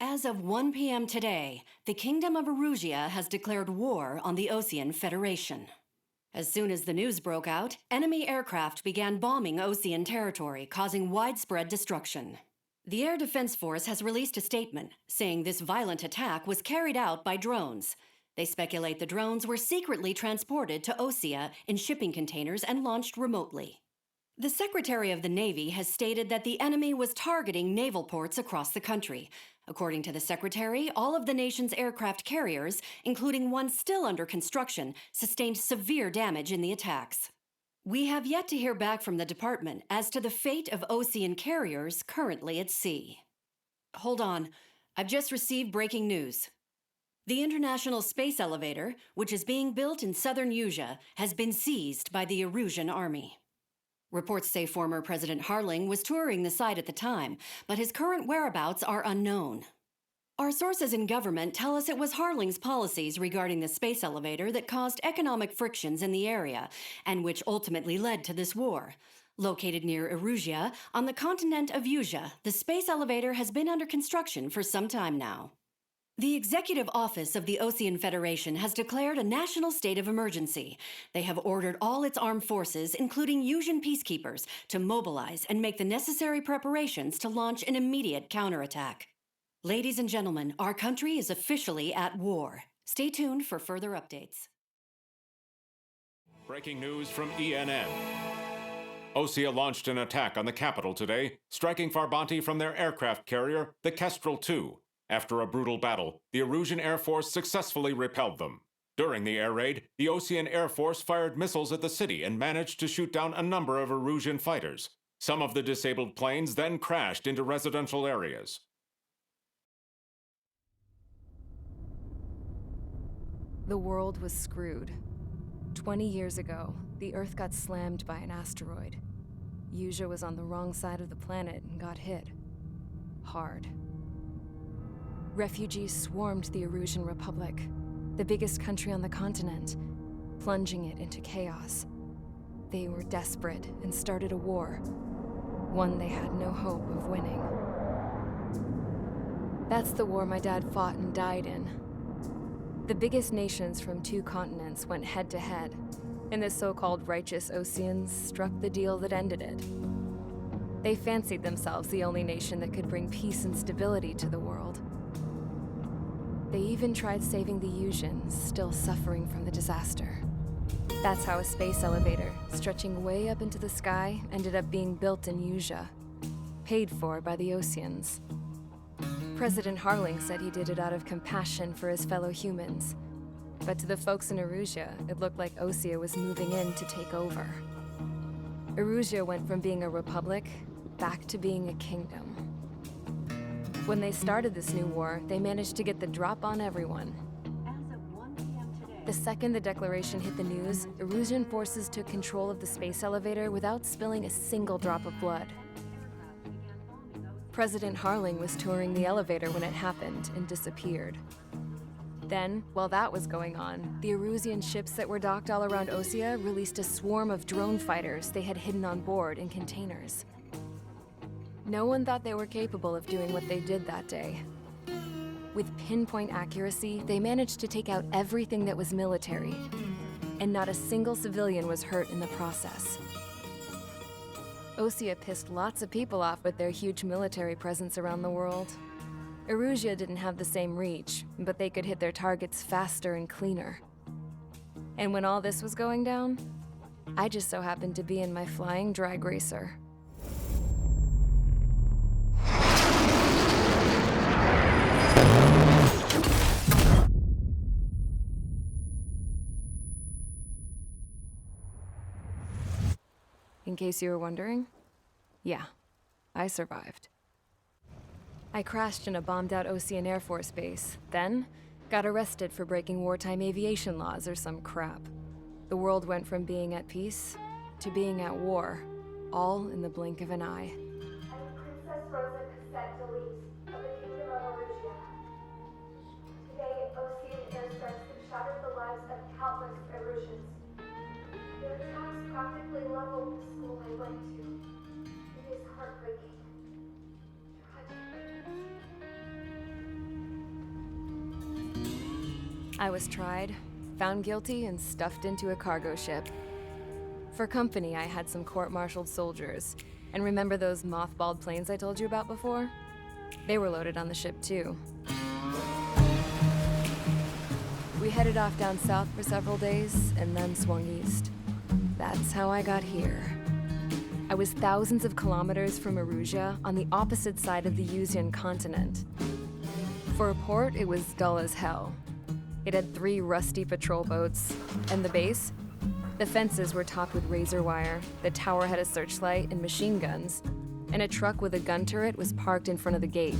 As of 1 p.m. today, the Kingdom of Erusia has declared war on the Usean Federation. As soon as the news broke out, enemy aircraft began bombing Usean territory, causing widespread destruction. The Air Defense Force has released a statement saying this violent attack was carried out by drones. They speculate the drones were secretly transported to Osea in shipping containers and launched remotely. The Secretary of the Navy has stated that the enemy was targeting naval ports across the country. According to the Secretary, all of the nation's aircraft carriers, including one still under construction, sustained severe damage in the attacks. We have yet to hear back from the department as to the fate of Osean carriers currently at sea. Hold on, I've just received breaking news. The International Space Elevator, which is being built in southern Usean, has been seized by the Erusean army. Reports say former President Harling was touring the site at the time, but his current whereabouts are unknown. Our sources in government tell us it was Harling's policies regarding the space elevator that caused economic frictions in the area, and which ultimately led to this war. Located near Erusia, on the continent of Usean, the space elevator has been under construction for some time now. The Executive Office of the Osean Federation has declared a national state of emergency. They have ordered all its armed forces, including Usean peacekeepers, to mobilize and make the necessary preparations to launch an immediate counterattack. Ladies and gentlemen, our country is officially at war. Stay tuned for further updates. Breaking news from ENN. Osea launched an attack on the capital today, striking Farbanti from their aircraft carrier, the Kestrel II. After a brutal battle, the Erusean Air Force successfully repelled them. During the air raid, the Osean Air Force fired missiles at the city and managed to shoot down a number of Erusean fighters. Some of the disabled planes then crashed into residential areas. The world was screwed. 20 years ago, the Earth got slammed by an asteroid. Usean was on the wrong side of the planet and got hit. Hard. Refugees swarmed the Erusean Republic, the biggest country on the continent, plunging it into chaos. They were desperate and started a war, one they had no hope of winning. That's the war my dad fought and died in. The biggest nations from 2 continents went head-to-head, and the so-called righteous Oseans struck the deal that ended it. They fancied themselves the only nation that could bring peace and stability to the world. They even tried saving the Useans, still suffering from the disaster. That's how a space elevator, stretching way up into the sky, ended up being built in Usean, paid for by the Oseans. President Harling said he did it out of compassion for his fellow humans. But to the folks in Erusia, it looked like Osea was moving in to take over. Erusia went from being a republic back to being a kingdom. When they started this new war, they managed to get the drop on everyone. As of 1 p.m. today, The second the declaration hit the news, Erusian forces took control of the space elevator without spilling a single drop of blood. President Harling was touring the elevator when it happened and disappeared. Then, while that was going on, the Erusian ships that were docked all around Osea released a swarm of drone fighters they had hidden on board in containers. No one thought they were capable of doing what they did that day. With pinpoint accuracy, they managed to take out everything that was military, and not a single civilian was hurt in the process. Osea pissed lots of people off with their huge military presence around the world. Erusia didn't have the same reach, but they could hit their targets faster and cleaner. And when all this was going down, I just so happened to be in my flying drag racer. In case you were wondering, yeah, I survived. I crashed in a bombed-out Osean Air Force base, then got arrested for breaking wartime aviation laws or some crap. The world went from being at peace to being at war, all in the blink of an eye. I'm Princess Rosa Cassette Delete of the Kingdom of Erusia. Today, Osean airstrikes have shattered the lives of countless Erusians. Their attacks practically leveled the school I went to. It is heartbreaking. Tragic. I was tried, found guilty, and stuffed into a cargo ship. For company, I had some court-martialed soldiers. And remember those mothballed planes I told you about before? They were loaded on the ship too. We headed off down south for several days, and then swung east. That's how I got here. I was thousands of kilometers from Erusia, on the opposite side of the Usean Continent. For a port, it was dull as hell. It had 3 rusty patrol boats, and the base? The fences were topped with razor wire, the tower had a searchlight and machine guns, and a truck with a gun turret was parked in front of the gate.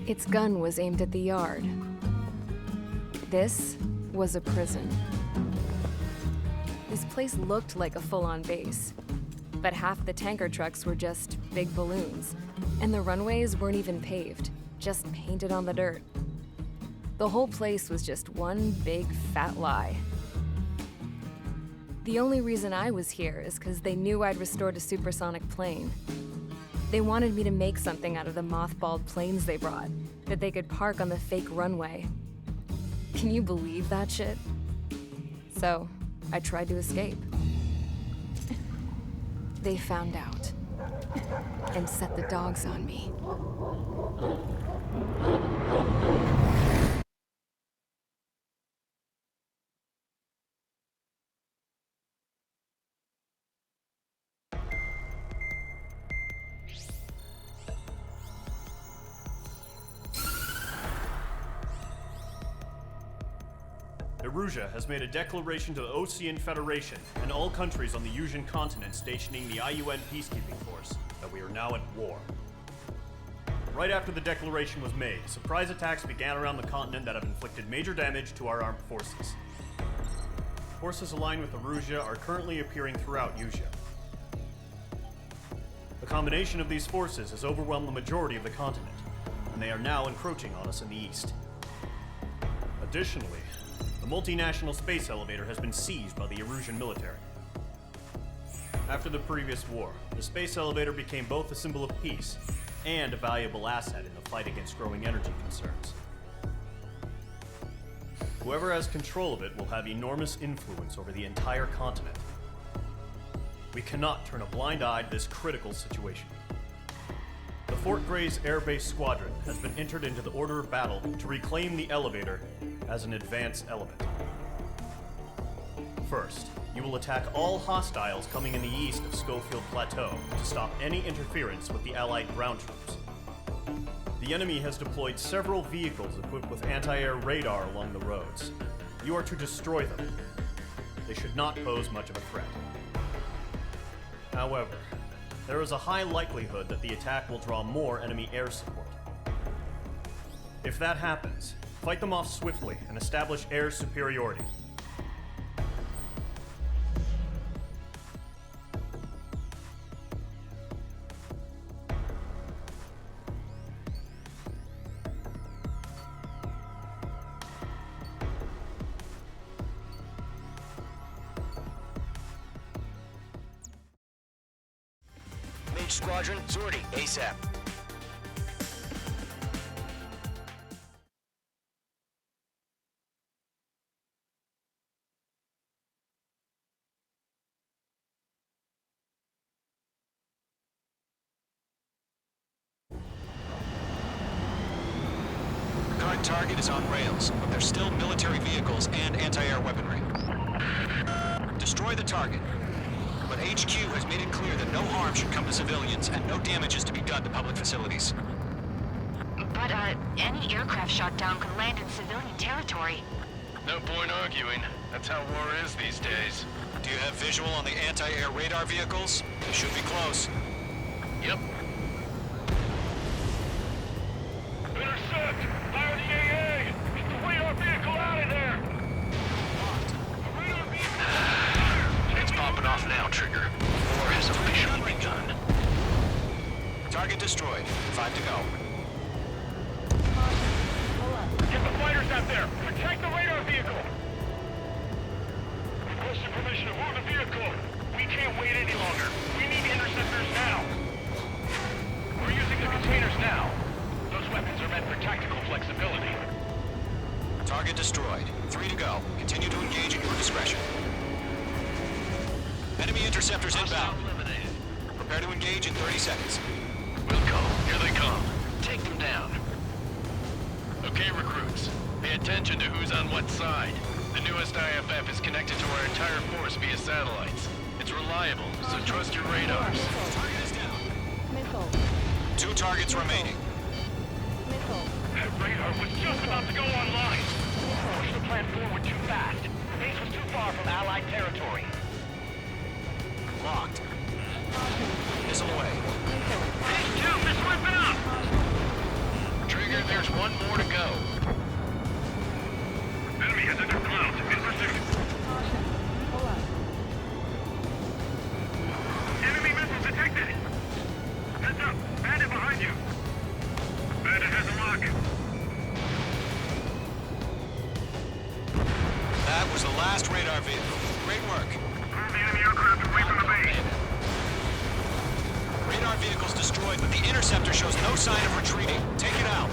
Its gun was aimed at the yard. This was a prison. This place looked like a full-on base, but half the tanker trucks were just big balloons, and the runways weren't even paved, just painted on the dirt. The whole place was just one big fat lie. The only reason I was here is because they knew I'd restored a supersonic plane. They wanted me to make something out of the mothballed planes they brought, that they could park on the fake runway. Can you believe that shit? So, I tried to escape. They found out, and set the dogs on me. Erusia has made a declaration to the Osean Federation and all countries on the Usean Continent stationing the IUN peacekeeping force that we are now at war. Right after the declaration was made, surprise attacks began around the continent that have inflicted major damage to our armed forces. Forces aligned with Erusia are currently appearing throughout Usean. The combination of these forces has overwhelmed the majority of the continent, and they are now encroaching on us in the east. Additionally, the multinational space elevator has been seized by the Erusian military. After the previous war, the space elevator became both a symbol of peace and a valuable asset in the fight against growing energy concerns. Whoever has control of it will have enormous influence over the entire continent. We cannot turn a blind eye to this critical situation. The Fort Gray's Air Base Squadron has been entered into the order of battle to reclaim the elevator as an advance element. First, you will attack all hostiles coming in the east of Schofield Plateau to stop any interference with the Allied ground troops. The enemy has deployed several vehicles equipped with anti-air radar along the roads. You are to destroy them. They should not pose much of a threat. However, there is a high likelihood that the attack will draw more enemy air support. If that happens, fight them off swiftly and establish air superiority. Mage Squadron, sortie ASAP. Current target is on rails, but there's still military vehicles and anti-air weaponry. Destroy the target. But HQ has made it clear that no harm should come to civilians and no damage is to be done to public facilities. But, any aircraft shot down could land in civilian territory. No point arguing. That's how war is these days. Do you have visual on the anti-air radar vehicles? They should be close. Yep. Intercept! Fire the AA! Get the radar vehicle out of there! It's popping off now, Trigger. War has officially begun. Target destroyed. 5 to go. Get the fighters out there! Protect the radar vehicle! Requesting permission to move the vehicle. We can't wait any longer. We need interceptors now. We're using the containers now. Those weapons are meant for tactical flexibility. Target destroyed. 3 to go. Continue to engage at your discretion. Enemy interceptors inbound. Prepare to engage in 30 seconds. We'll go. Here they come. Take them down. Okay, recruits. Pay attention to who's on what side. The newest IFF is connected to our entire force via satellites. It's reliable, so trust your radars. Target is down. Missile. 2 targets remaining. Missile. That radar was just about to go online. Push the plan forward too fast. Base was too far from Allied territory. Locked. Missile away. Phase 2, missile inbound! Trigger, there's one more to go. Enemy has entered clouds. In pursuit. Pull up. Enemy missile detected. Heads up. Bandit behind you. Bandit has a lock. That was the last radar vehicle. Great work. Move the enemy aircraft away from the base. Radar vehicle's destroyed, but the interceptor shows no sign of retreating. Take it out.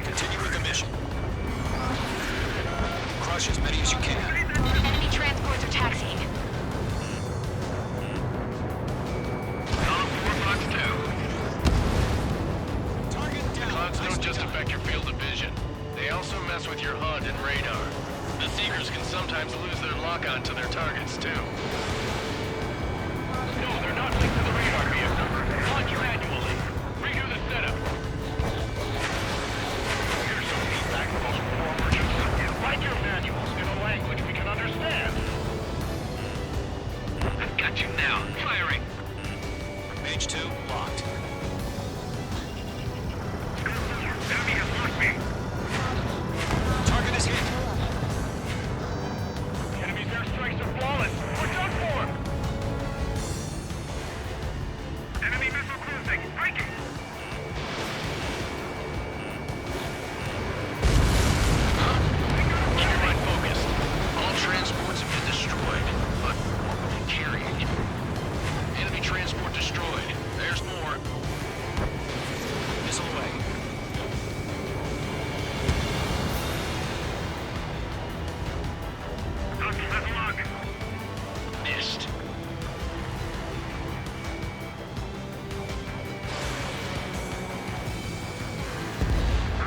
Continue with the mission. Crush as many as you can. Enemy transports are taxiing. Column 4 box 2. Target down. Clouds don't just affect your field of vision. They also mess with your HUD and radar. The Seekers can sometimes lose their lock-on to their targets, too. No, they're not linked to the radar vehicle. Launch manually. Redo the setup. Here's some feedback from those poor merchants. Write your manuals in a language we can understand. I've got you now. Firing. Page 2, locked. Enemy has locked me. Target is hit. Enemy's airstrikes are flawless. We're done for. Enemy missile cruising. Breaking. Keep your mind focused. All transports have been destroyed, but what were they carrying? Enemy transport destroyed. There's more. Missile away. Hostile has a lock. Missed.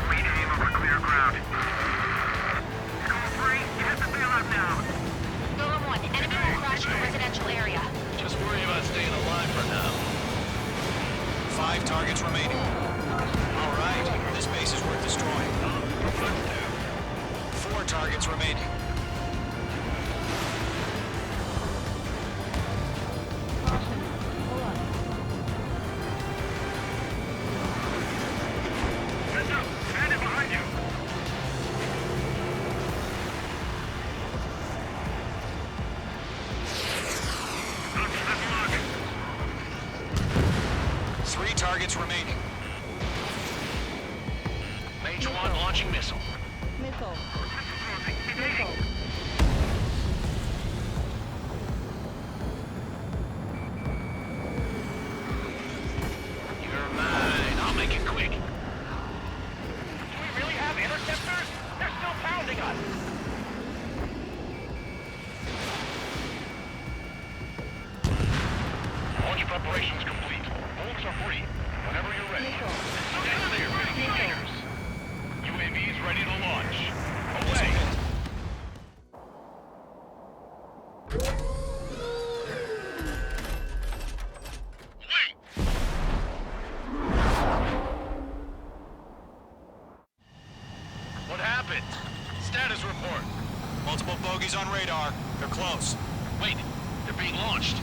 Rename over clear ground. School 3, you have to bail out now. Golem 1, enemy will crash in a residential area. Just worry about staying alive for now. 5 targets remaining. All right, this base is worth destroying. 4 targets remaining. Heads up! Bandit behind you! Hostile has a lock. 3 targets remaining. Mage 1 launching missile. Missile. Missile. You're mine. I'll make it quick. Do we really have interceptors? They're still pounding us. Launch preparations complete. Bolts are free. Whenever you're ready. Stand clear, 50 meters. UAVs ready to launch. Away! Wait! What happened? Status report. Multiple bogeys on radar. They're close. Wait, they're being launched.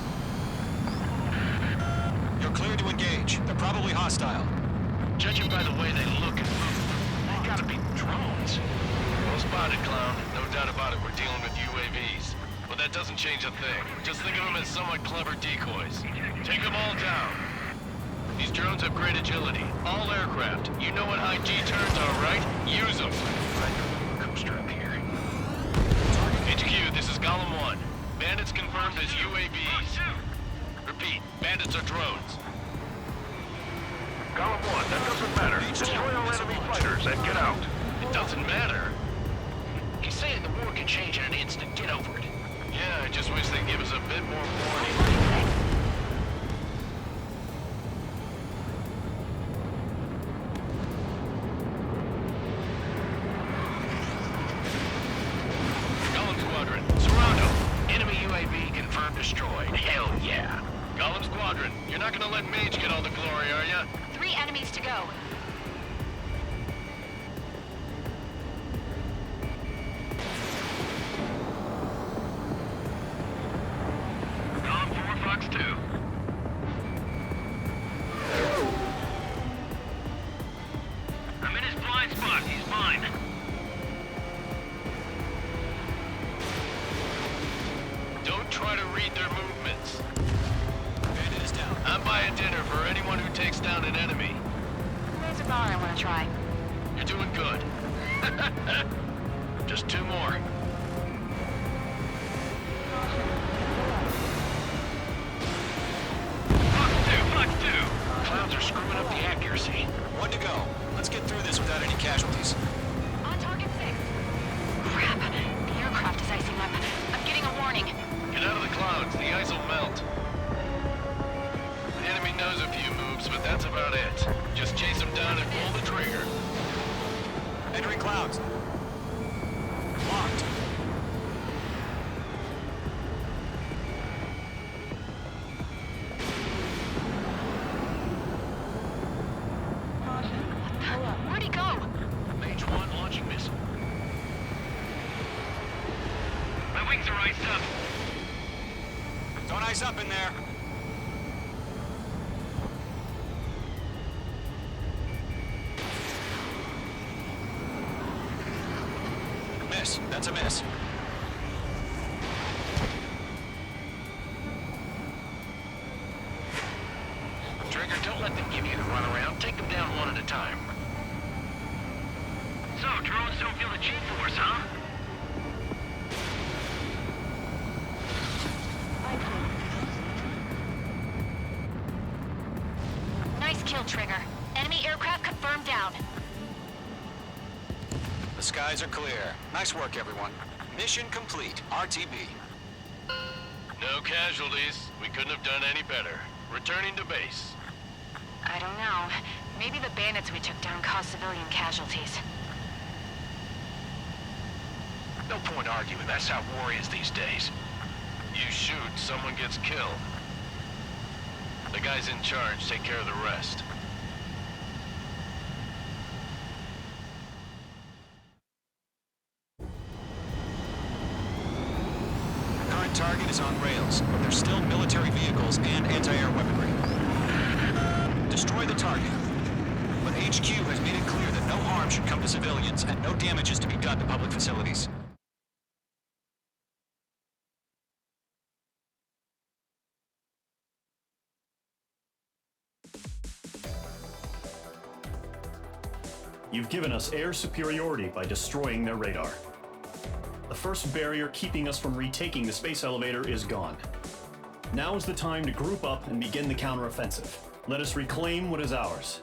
You're cleared to engage. They're probably hostile. Judging by the way they look and move, they gotta be drones. Well spotted, clown. No doubt about it, we're dealing with UAVs. But that doesn't change a thing. Just think of them as somewhat clever decoys. Take them all down. These drones have great agility. All aircraft. You know what high G turns are, right? Use them. Coaster up here. HQ, this is Golem 1. Bandits confirmed as UAVs. Repeat, bandits are drones. Golem 1, that doesn't matter. Destroy all enemy fighters and get out. It doesn't matter. saying the war could change in an instant. Get over it. Yeah, I just wish they'd give us a bit more warning. Golem Squadron, Serrano. Enemy UAV confirmed destroyed. Hell yeah. Golem Squadron, you're not gonna let Mage get all the glory, are ya? 3 enemies to go. Golem 4, Fox 2. I'm in his blind spot. He's mine. Don't try to read their movements. Bandit is down. I'm buying dinner for anyone who takes down an enemy. There's a bar I want to try. You're doing good. Just 2 more. Fox 2! Clouds are screwing up the accuracy. 1 to go. Let's get through this without any casualties. On target 6. Crap. The aircraft is icing up. I'm getting a warning. Get out of the clouds. The ice will melt. The enemy knows a few moves, but that's about it. Just chase them down and pull the trigger. Entering clouds. Locked. Where'd he go? Mage 1 launching missile. My wings are iced up. Don't ice up in there. Miss. That's a miss. Trigger, don't let them give you the runaround. Take them down one at a time. So, drones don't feel the G-force, huh? Nice kill, Trigger. Enemy aircraft confirmed down. The skies are clear. Nice work, everyone. Mission complete. RTB. No casualties. We couldn't have done any better. Returning to base. I don't know. Maybe the bandits we took down caused civilian casualties. No point arguing. That's how war is these days. You shoot, someone gets killed. The guys in charge take care of the rest. Current target is on rails, but there's still military vehicles and anti-air weaponry. Destroy the target. But HQ has made it clear that no harm should come to civilians and no damage is to be done to public facilities. You've given us air superiority by destroying their radar. The first barrier keeping us from retaking the space elevator is gone. Now is the time to group up and begin the counteroffensive. Let us reclaim what is ours.